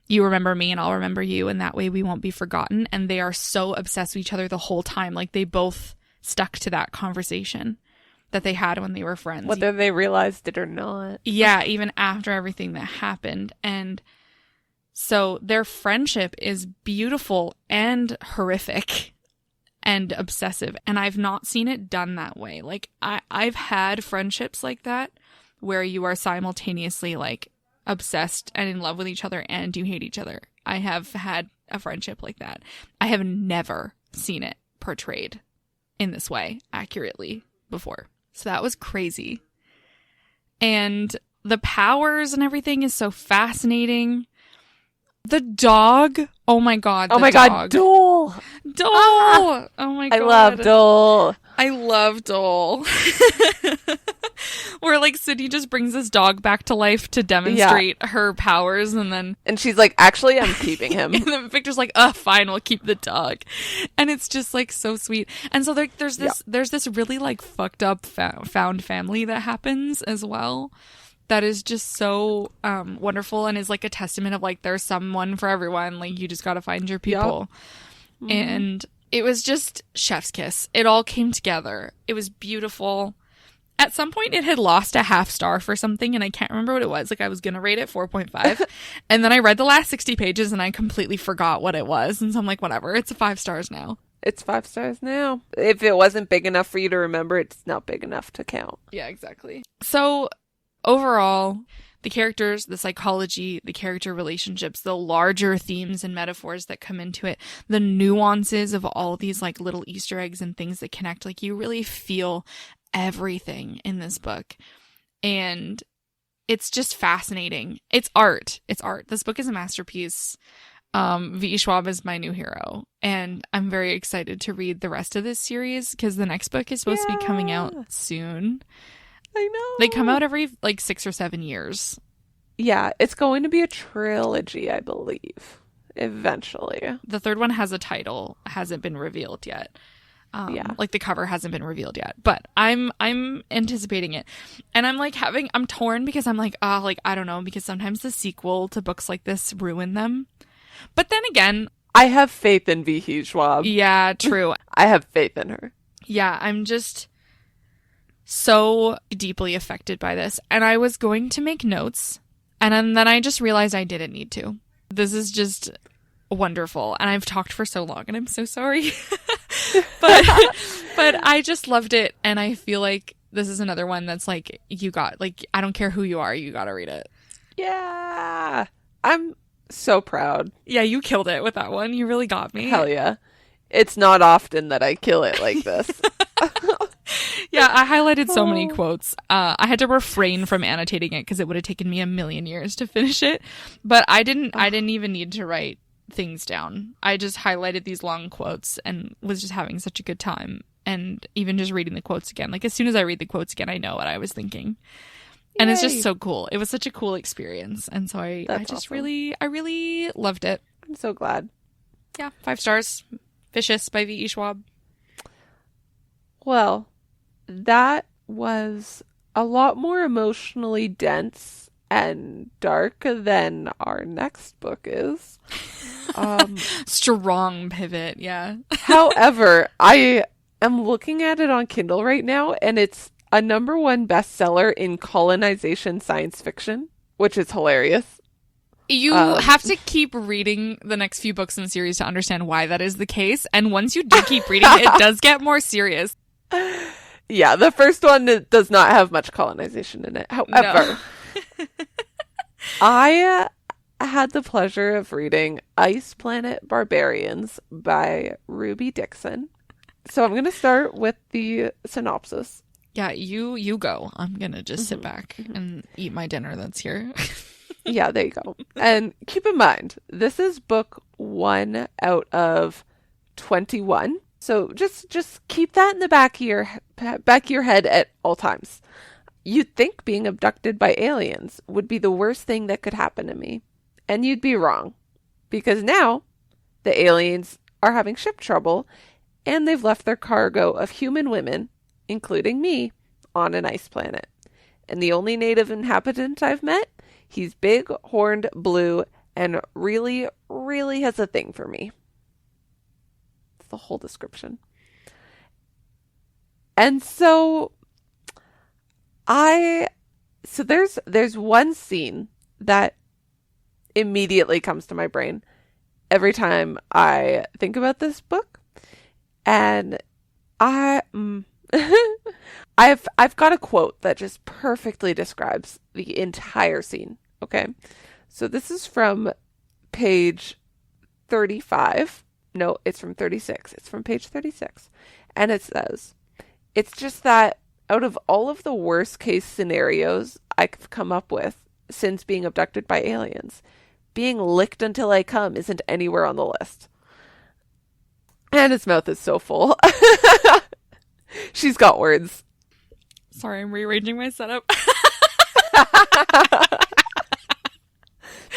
you remember me and I'll remember you, and that way we won't be forgotten. And they are so obsessed with each other the whole time. Like, they both stuck to that conversation that they had when they were friends. Whether they realized it or not. Yeah, even after everything that happened. And so their friendship is beautiful and horrific and obsessive. And I've not seen it done that way. Like, I've had friendships like that where you are simultaneously like obsessed and in love with each other and you hate each other. I have had a friendship like that. I have never seen it portrayed in this way accurately before. So that was crazy. And the powers and everything is so fascinating. The dog. Oh my God. Oh my God. Dole. Dole. Ah, oh my God. I love Dole. I love Dole. Where like Sydney just brings this dog back to life to demonstrate her powers, and she's like, actually, I'm keeping him. And then Victor's like, fine, we'll keep the dog. And it's just like so sweet. And so there's this really like fucked up found family that happens as well. That is just so wonderful, and is like a testament of like, there's someone for everyone. Like, you just got to find your people. Yep. And it was just chef's kiss. It all came together. It was beautiful. At some point, it had lost a half star for something, and I can't remember what it was. Like, I was going to rate it 4.5, and then I read the last 60 pages, and I completely forgot what it was, and so I'm like, whatever, it's 5 stars now. It's 5 stars now. If it wasn't big enough for you to remember, it's not big enough to count. Yeah, exactly. So, overall, the characters, the psychology, the character relationships, the larger themes and metaphors that come into it, the nuances of all these, like, little Easter eggs and things that connect, like, you really feel everything in this book. And it's just fascinating. It's art. It's art. This book is a masterpiece. V. Schwab is my new hero, and I'm very excited to read the rest of this series because the next book is supposed to be coming out soon. I know. They come out every like 6 or 7 years. Yeah, it's going to be a trilogy, I believe, eventually. The third one has a title, hasn't been revealed yet. Like the cover hasn't been revealed yet, but I'm anticipating it, and I'm torn because I'm like, I don't know, because sometimes the sequel to books like this ruin them. But then again, I have faith in V. Schwab. Yeah, true. I have faith in her. Yeah, I'm just so deeply affected by this. And I was going to make notes, and then I just realized I didn't need to. This is just wonderful. And I've talked for so long, and I'm so sorry. but I just loved it. And I feel like this is another one that's like, I don't care who you are, you gotta read it. Yeah. I'm so proud. Yeah, you killed it with that one. You really got me. Hell yeah. It's not often that I kill it like this. Yeah, I highlighted so many quotes. I had to refrain from annotating it because it would have taken me a million years to finish it. But I didn't even need to write things down. I just highlighted these long quotes and was just having such a good time. And even just reading the quotes again. Like, as soon as I read the quotes again, I know what I was thinking. And It's just so cool. It was such a cool experience. And so I really loved it. I'm so glad. Yeah, 5 stars. Vicious by V.E. Schwab. Well, that was a lot more emotionally dense and dark than our next book is. Strong pivot, yeah. However, I am looking at it on Kindle right now, and it's a #1 bestseller in colonization science fiction, which is hilarious. You have to keep reading the next few books in the series to understand why that is the case. And once you do keep reading, it does get more serious. Yeah, the first one does not have much colonization in it. However, no. I had the pleasure of reading Ice Planet Barbarians by Ruby Dixon. So I'm going to start with the synopsis. Yeah, you go. I'm going to just sit back and eat my dinner that's here. Yeah, there you go. And keep in mind, this is book 1 out of 21. So just keep that in the back of your head at all times. You'd think being abducted by aliens would be the worst thing that could happen to me. And you'd be wrong. Because now, the aliens are having ship trouble, and they've left their cargo of human women, including me, on an ice planet. And the only native inhabitant I've met, he's big, horned, blue, and really, really has a thing for me. That's the whole description. And so there's one scene that immediately comes to my brain every time I think about this book. And I've got a quote that just perfectly describes the entire scene. Okay. So this is from page 35. No, it's from 36. It's from page 36. And it says, "It's just that out of all of the worst case scenarios I've come up with since being abducted by aliens, being licked until I come isn't anywhere on the list." And his mouth is so full. She's got words. Sorry, I'm rearranging my setup.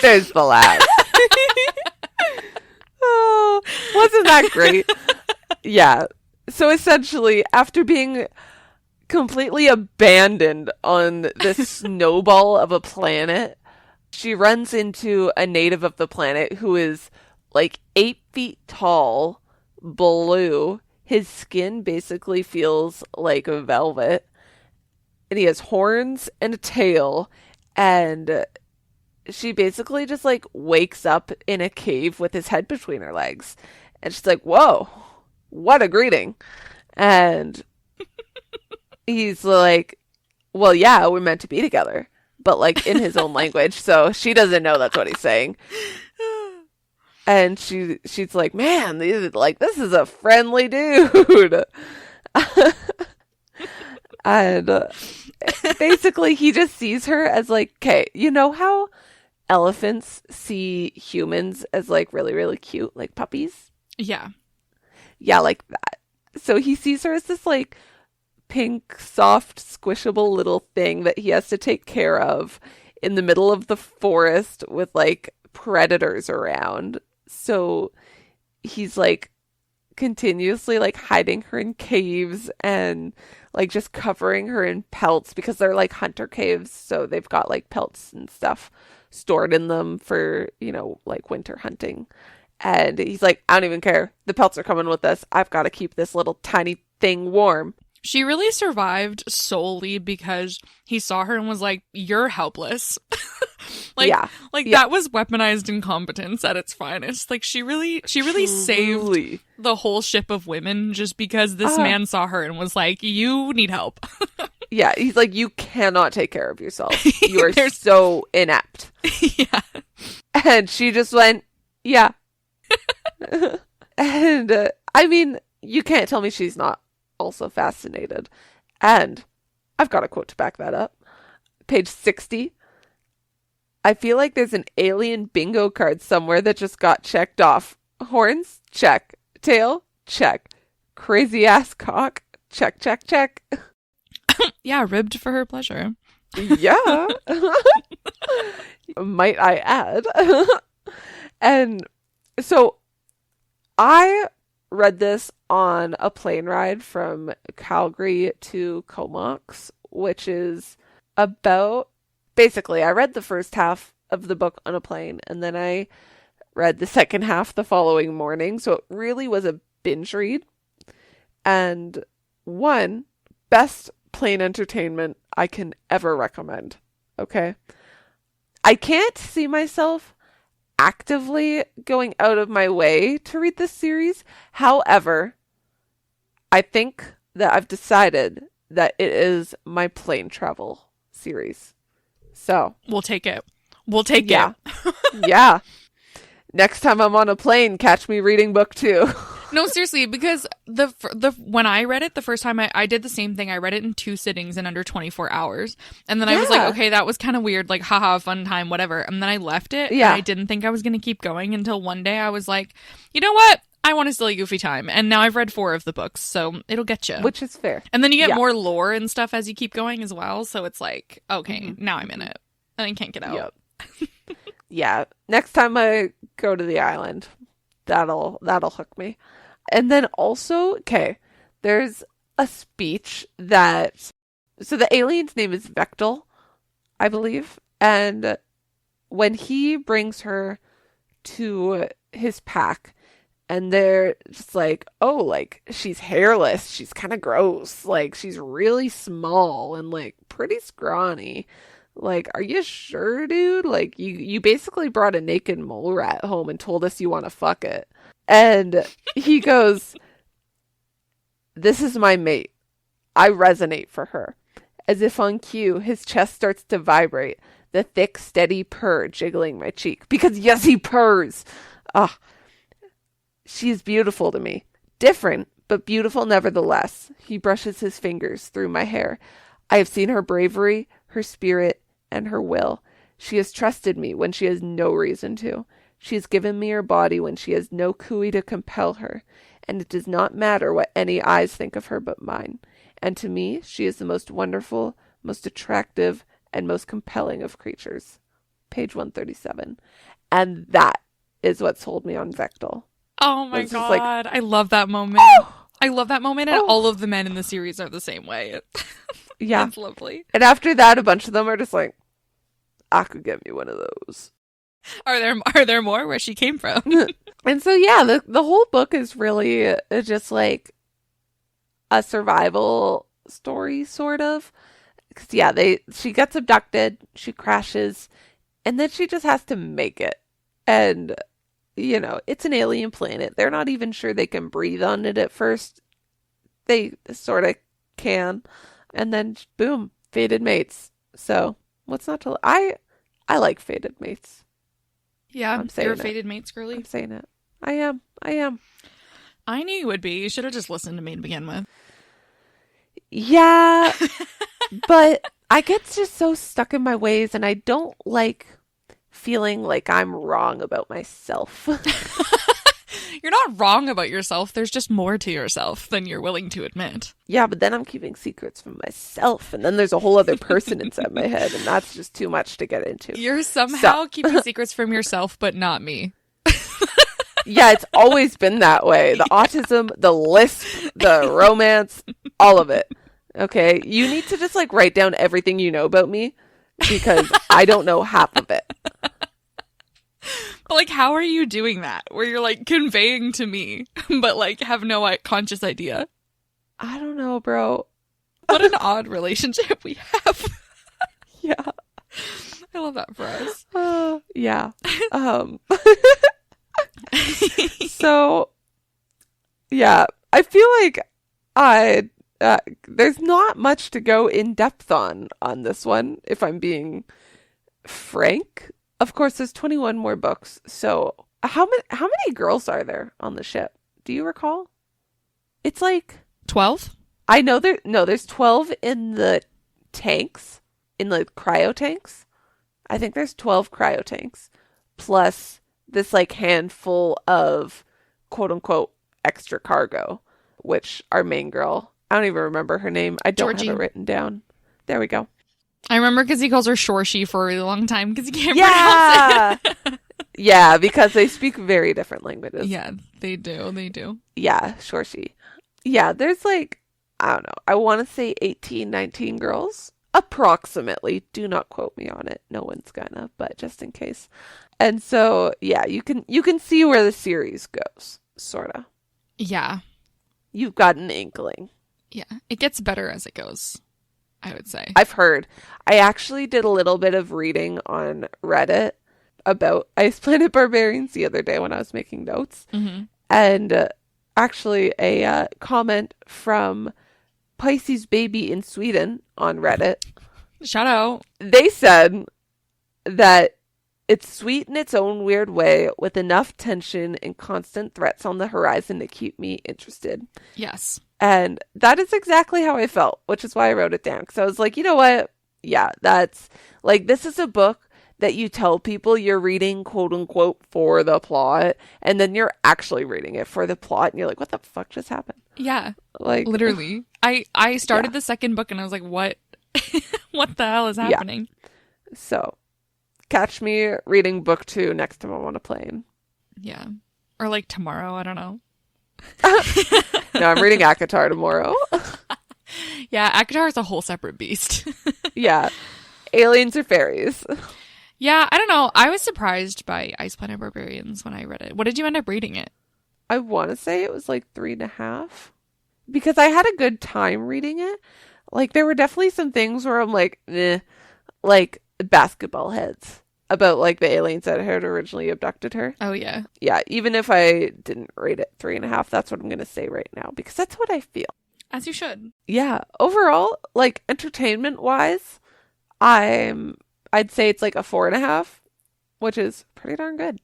There's the laugh. Oh, wasn't that great? Yeah. So essentially, after being completely abandoned on this snowball of a planet, she runs into a native of the planet who is like 8 feet tall, blue. His skin basically feels like velvet. and he has horns and a tail, and she basically just like wakes up in a cave with his head between her legs. And she's like, whoa, what a greeting. And he's like, well, yeah, we're meant to be together, but like in his own language. So she doesn't know that's what he's saying. And she's like, man, this is a friendly dude. And basically he just sees her as like, okay, you know how elephants see humans as like really, really cute, like puppies? Yeah. Yeah, like that. So he sees her as this like pink, soft, squishable little thing that he has to take care of in the middle of the forest with like predators around. So he's like continuously like hiding her in caves and like just covering her in pelts because they're like hunter caves. So they've got like pelts and stuff stored in them for, like winter hunting. And he's like, I don't even care. The pelts are coming with us. I've got to keep this little tiny thing warm. She really survived solely because he saw her and was like, you're helpless. That was weaponized incompetence at its finest. Like she really saved the whole ship of women just because this man saw her and was like, you need help. Yeah, he's like, you cannot take care of yourself. You are so inept. Yeah. And she just went, yeah. And I mean, you can't tell me she's not also fascinated. And I've got a quote to back that up. Page 60. I feel like there's an alien bingo card somewhere that just got checked off. Horns? Check. Tail? Check. Crazy ass cock? Check, check, check. Yeah, ribbed for her pleasure. Yeah. Might I add. And so I read this on a plane ride from Calgary to Comox, which is about, basically, I read the first half of the book on a plane, and then I read the second half the following morning, so it really was a binge read. And one, best plane entertainment I can ever recommend, okay? I can't see myself actively going out of my way to read this series. However, I think that I've decided that it is my plane travel series. So we'll take it. It. Yeah. Next time I'm on a plane, catch me reading book 2. No, seriously, because the when I read it the first time, I did the same thing. I read it in 2 sittings in under 24 hours. And then I was like, okay, that was kind of weird. Like, haha, fun time, whatever. And then I left it. Yeah. And I didn't think I was going to keep going until one day I was like, you know what? I want a silly, goofy time. And now I've read 4 of the books, so it'll get you. Which is fair. And then you get more lore and stuff as you keep going as well. So it's like, okay, now I'm in it. And I can't get out. Yep. Yeah. Next time I go to the island, that'll hook me. And then also, okay, there's a speech that, so the alien's name is Vectel, I believe. And when he brings her to his pack, and they're just like, oh, like, she's hairless, she's kind of gross, like, she's really small and, like, pretty scrawny. Like, are you sure, dude? Like, you basically brought a naked mole rat home and told us you want to fuck it. And he goes, this is my mate. I resonate for her. As if on cue, his chest starts to vibrate, the thick, steady purr jiggling my cheek. Because, yes, he purrs. Ah, she is beautiful to me. Different, but beautiful nevertheless. He brushes his fingers through my hair. I have seen her bravery, her spirit, and her will. She has trusted me when she has no reason to. She has given me her body when she has no cooey to compel her, and it does not matter what any eyes think of her but mine. And to me, she is the most wonderful, most attractive, and most compelling of creatures. Page 137. And that is what sold me on Vectel. Oh my god, like, I love that moment. I love that moment, and all of the men in the series are the same way. Yeah. It's lovely. And after that, a bunch of them are just like, I could get me one of those. Are there more where she came from? And so, yeah, the whole book is really just like a survival story, sort of. 'Cause, yeah, she gets abducted, she crashes, and then she just has to make it. And, it's an alien planet. They're not even sure they can breathe on it at first. They sort of can. And then, boom, fated mates. So, what's not to I like fated mates. Yeah, I'm saying you're a it. fated mates girly. I'm saying it. I am. I knew you would be. You should have just listened to me to begin with. Yeah, but I get just so stuck in my ways, and I don't like feeling like I'm wrong about myself. You're not wrong about yourself. There's just more to yourself than you're willing to admit. Yeah, but then I'm keeping secrets from myself, and then there's a whole other person inside my head, and that's just too much to get into. You're somehow keeping secrets from yourself, but not me. Yeah, it's always been that way. The autism, the lisp, the romance, all of it. Okay, you need to just write down everything you know about me, because I don't know half of it. But how are you doing that? Where you're conveying to me, but have no conscious idea. I don't know, bro. What an odd relationship we have. Yeah. I love that for us. Yeah. So, yeah, I feel like there's not much to go in depth on this one, if I'm being frank. Of course, there's 21 more books. So, how many girls are there on the ship? Do you recall? It's 12? I know there's 12 in the tanks, in the cryo tanks. I think there's 12 cryo tanks, plus this handful of quote unquote extra cargo, which our main girl, I don't even remember her name. I don't Georgie. have it written down. There we go. I remember because he calls her Shorshi for a really long time because he can't pronounce it. Yeah, because they speak very different languages. Yeah, they do. Yeah, Shorshi. Yeah, there's I don't know. I want to say 18, 19 girls. Approximately. Do not quote me on it. No one's gonna, but just in case. And so, yeah, you can see where the series goes, sorta. Yeah. You've got an inkling. Yeah. It gets better as it goes, I would say. I've heard. I actually did a little bit of reading on Reddit about Ice Planet Barbarians the other day when I was making notes. Mm-hmm. And actually a comment from Pisces Baby in Sweden on Reddit. Shout out. They said that it's sweet in its own weird way, with enough tension and constant threats on the horizon to keep me interested. Yes. And that is exactly how I felt, which is why I wrote it down. Because I was like, you know what? Yeah, that's this is a book that you tell people you're reading, quote unquote, for the plot. And then you're actually reading it for the plot. And you're like, what the fuck just happened? Yeah. Literally. I started the second book and I was like, what? What the hell is happening? Yeah. So, catch me reading book 2 next time I'm on a plane. Yeah. Or tomorrow, I don't know. No, I'm reading Akatar tomorrow. Yeah, Akatar is a whole separate beast. Yeah. Aliens or fairies? Yeah, I don't know. I was surprised by Ice Planet Barbarians when I read it. What did you end up reading it? I want to say it was 3.5. Because I had a good time reading it. There were definitely some things where I'm eh. Basketball heads. About the aliens that had originally abducted her. Oh, yeah. Yeah, even if I didn't rate it 3.5, that's what I'm going to say right now. Because that's what I feel. As you should. Yeah. Overall, entertainment-wise, I'd say it's a 4.5, which is pretty darn good.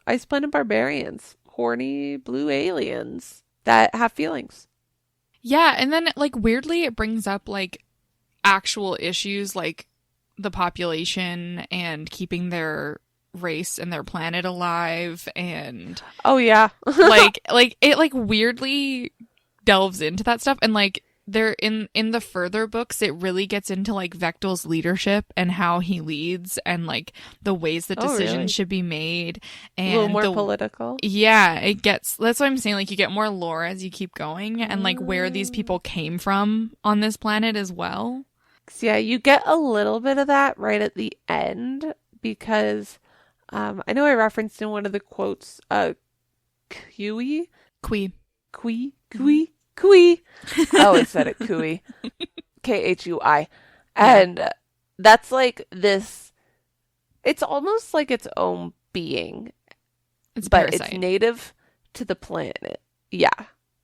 Ice Planet Barbarians. Horny blue aliens that have feelings. Yeah, and then weirdly it brings up actual issues the population and keeping their race and their planet alive, and oh yeah. it weirdly delves into that stuff, and there in the further books it really gets into Vectel's leadership and how he leads and the ways that decisions really? should be made, and a little more political. Yeah, it gets, that's what I'm saying, you get more lore as you keep going, and where these people came from on this planet as well. So yeah, you get a little bit of that right at the end, because I know I referenced in one of the quotes Kui. I always said it Kui. Khui. And that's like this, it's almost like its own being, It's a but parasite. it's native to the planet. Yeah,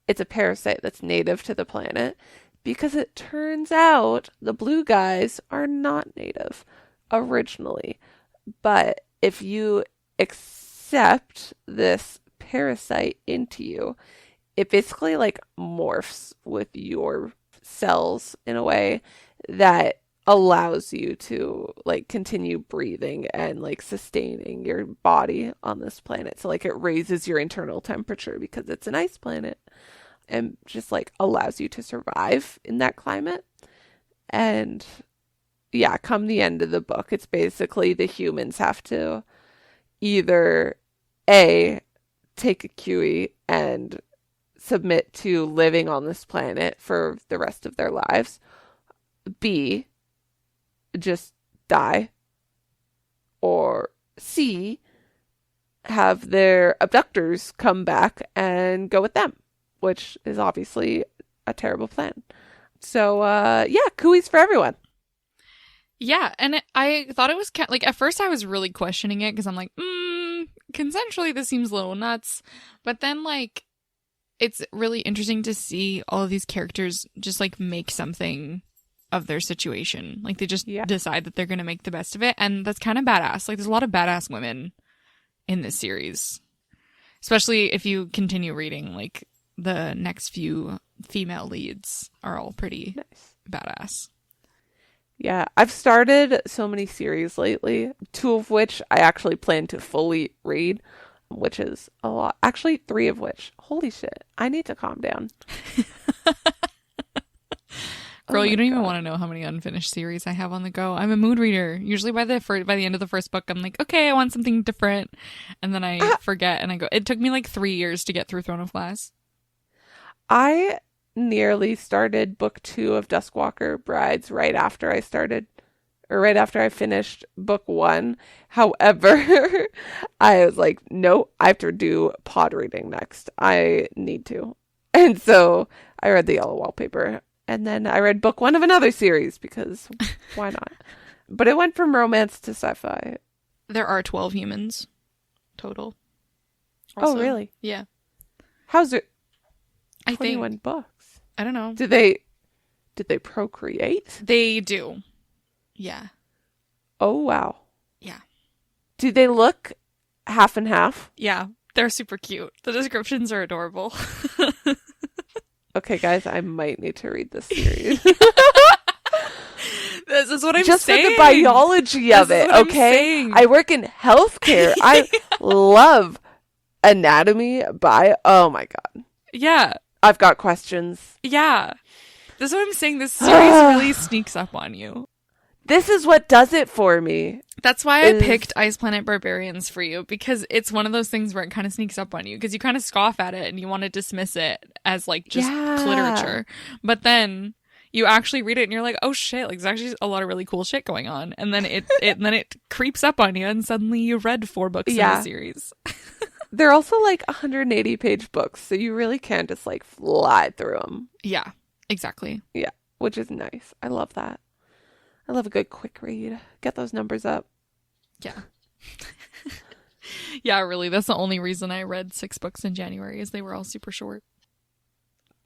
it's a parasite that's native to the planet because it turns out the blue guys are not native originally. But if you accept this parasite into you, it basically like morphs with your cells in a way that allows you to like continue breathing and like sustaining your body on this planet. So like it raises your internal temperature because it's an ice planet and just like allows you to survive in that climate. And yeah, come the end of the book, it's basically the humans have to either A, take a QE and submit to living on this planet for the rest of their lives, B, just die, or C, have their abductors come back and go with them, which is obviously a terrible plan. So, yeah, cooey's for everyone. Yeah, and I thought it was like, at first I was really questioning it because I'm like, consensually this seems a little nuts. But then, like, it's really interesting to see all of these characters just, like, make something of their situation. Like, they just decide that they're going to make the best of it. And that's kind of badass. Like, there's a lot of badass women in this series. Especially if you continue reading, like, the next few female leads are all pretty badass. Yeah, I've started so many series lately, 2 of which I actually plan to fully read, which is a lot. Actually, 3 of which. Holy shit, I need to calm down. Girl, you don't even want to know how many unfinished series I have on the go. I'm a mood reader. Usually by the end of the first book, I'm like, okay, I want something different. And then I forget and I go, it took me like 3 years to get through Throne of Glass. I nearly started book 2 of Duskwalker Brides right after I finished book 1. However, I was like, no, I have to do pod reading next. I need to. And so I read The Yellow Wallpaper. And then I read book 1 of another series because why not? But it went from romance to sci-fi. There are 12 humans total. Also, oh, really? Yeah. How's it? I 21 think books. I don't know. Did they procreate? They do. Yeah. Oh, wow. Yeah. Do they look half and half? Yeah. They're super cute. The descriptions are adorable. Okay, guys, I might need to read this series. This is what I'm just saying. Just for the biology of it, okay? I work in healthcare. I love anatomy, oh my God. Yeah. I've got questions. Yeah. That's what I'm saying. This series really sneaks up on you. This is what does it for me. That's why I picked Ice Planet Barbarians for you, because it's one of those things where it kind of sneaks up on you, because you kind of scoff at it and you want to dismiss it as like just literature. But then you actually read it and you're like, oh shit, like there's actually a lot of really cool shit going on. And then it creeps up on you and suddenly you read 4 books in the series. They're also like 180-page books, so you really can just like fly through them. Yeah, exactly. Yeah, which is nice. I love that. I love a good quick read. Get those numbers up. Yeah. Yeah, really. That's the only reason I read 6 books in January, is they were all super short.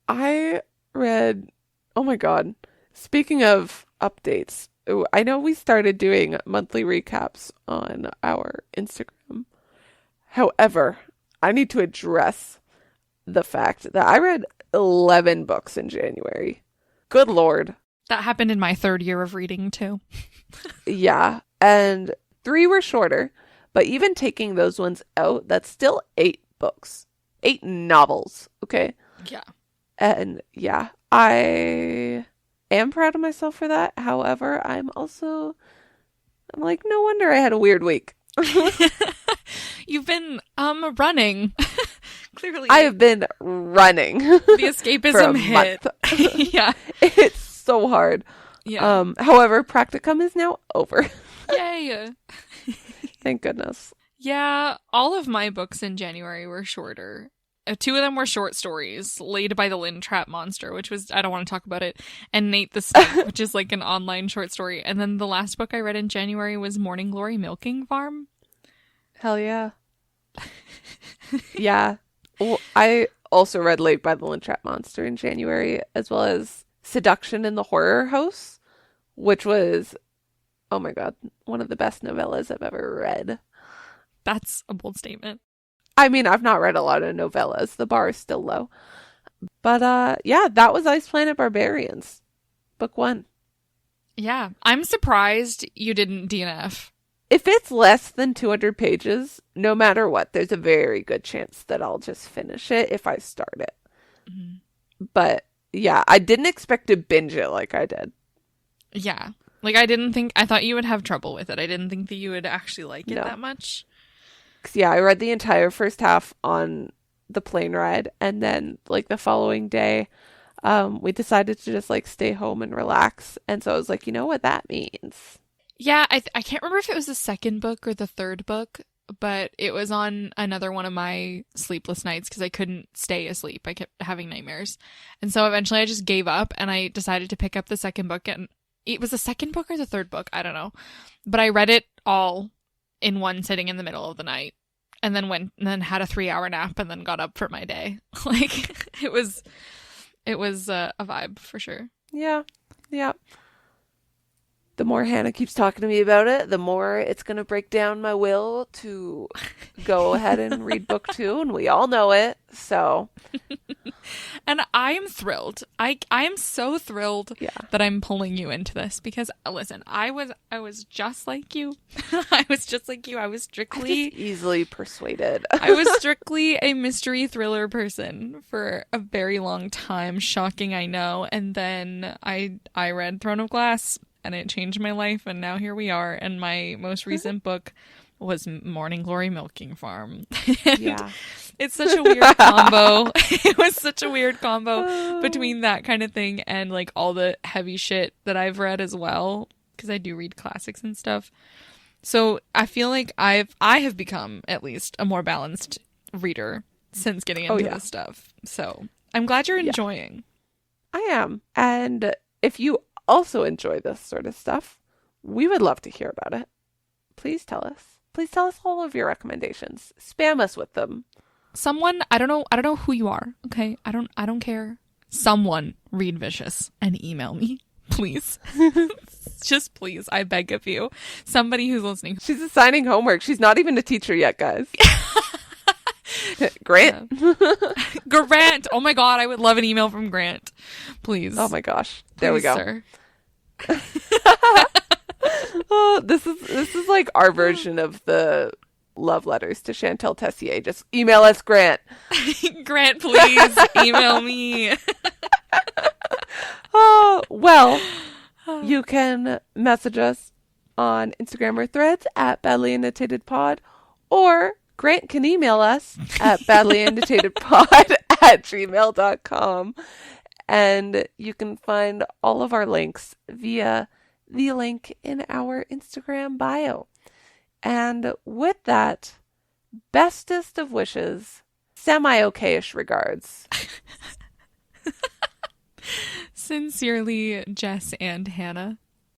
I read, oh my God. Speaking of updates, I know we started doing monthly recaps on our Instagram. However, I need to address the fact that I read 11 books in January. Good Lord. That happened in my 3rd year of reading, too. Yeah, and 3 were shorter, but even taking those ones out, that's still 8 books. 8 novels, okay? Yeah. And yeah, I am proud of myself for that. However, I'm like, no wonder I had a weird week. You've been running. Clearly. I have been running. The escapism hit. Yeah. It's so hard. Yeah. However, practicum is now over. Yay. Thank goodness. Yeah, all of my books in January were shorter. Two of them were short stories, Laid by the Lynn Trap Monster, which was, I don't want to talk about it, and Nate the Snake, which is like an online short story. And then the last book I read in January was Morning Glory Milking Farm. Hell yeah. Yeah. Well, I also read Laid by the Lynn Trap Monster in January, as well as Seduction in the Horror House, which was, oh my god, one of the best novellas I've ever read. That's a bold statement. I mean, I've not read a lot of novellas. The bar is still low. But yeah, that was Ice Planet Barbarians, book 1. Yeah, I'm surprised you didn't DNF. If it's less than 200 pages, no matter what, there's a very good chance that I'll just finish it if I start it. Mm-hmm. But yeah, I didn't expect to binge it like I did. Yeah. Like, I thought you would have trouble with it. I didn't think that you would actually like it that much. 'Cause, yeah, I read the entire first half on the plane ride, and then like the following day, we decided to just like stay home and relax. And so I was like, you know what that means? Yeah, I can't remember if it was the second book or the third book, but it was on another one of my sleepless nights because I couldn't stay asleep. I kept having nightmares. And so eventually I just gave up and I decided to pick up the second book. And it was the second book or the third book, I don't know. But I read it all in one sitting in the middle of the night and then had a 3-hour nap and then got up for my day. Like, it was a vibe for sure. Yeah. Yeah. The more Hannah keeps talking to me about it, the more it's going to break down my will to go ahead and read book 2, and we all know it, so. And I am thrilled. I am so thrilled that I'm pulling you into this because, listen, I was just like you. I was just like you. I was strictly... I'm just easily persuaded. I was strictly a mystery thriller person for a very long time. Shocking, I know. And then I read Throne of Glass, and it changed my life, and now here we are. And my most recent book was Morning Glory Milking Farm. Yeah. It's such a weird combo. It was such a weird combo between that kind of thing and like all the heavy shit that I've read as well, because I do read classics and stuff. So I feel like I have become at least a more balanced reader since getting into this stuff. So I'm glad you're enjoying. I am. And if you also enjoy this sort of stuff, we would love to hear about it. Please tell us. Please tell us all of your recommendations. Spam us with them. Someone, I don't know who you are, okay? I don't care. Someone read Vicious and email me, please. Just please, I beg of you. Somebody who's listening. She's assigning homework. She's not even a teacher yet, guys. Grant? Grant! Oh my god, I would love an email from Grant. Please. Oh my gosh. There we go. Sir. Oh, this is like our version of the love letters to Chantal Tessier. Just email us, Grant. Grant, please email me. Oh, well, you can message us on Instagram or Threads at badlyannotatedpod, or Grant can email us at badlyannotatedpod@gmail.com. And you can find all of our links via the link in our Instagram bio. And with that, bestest of wishes, semi-okayish regards. Sincerely, Jess and Hannah.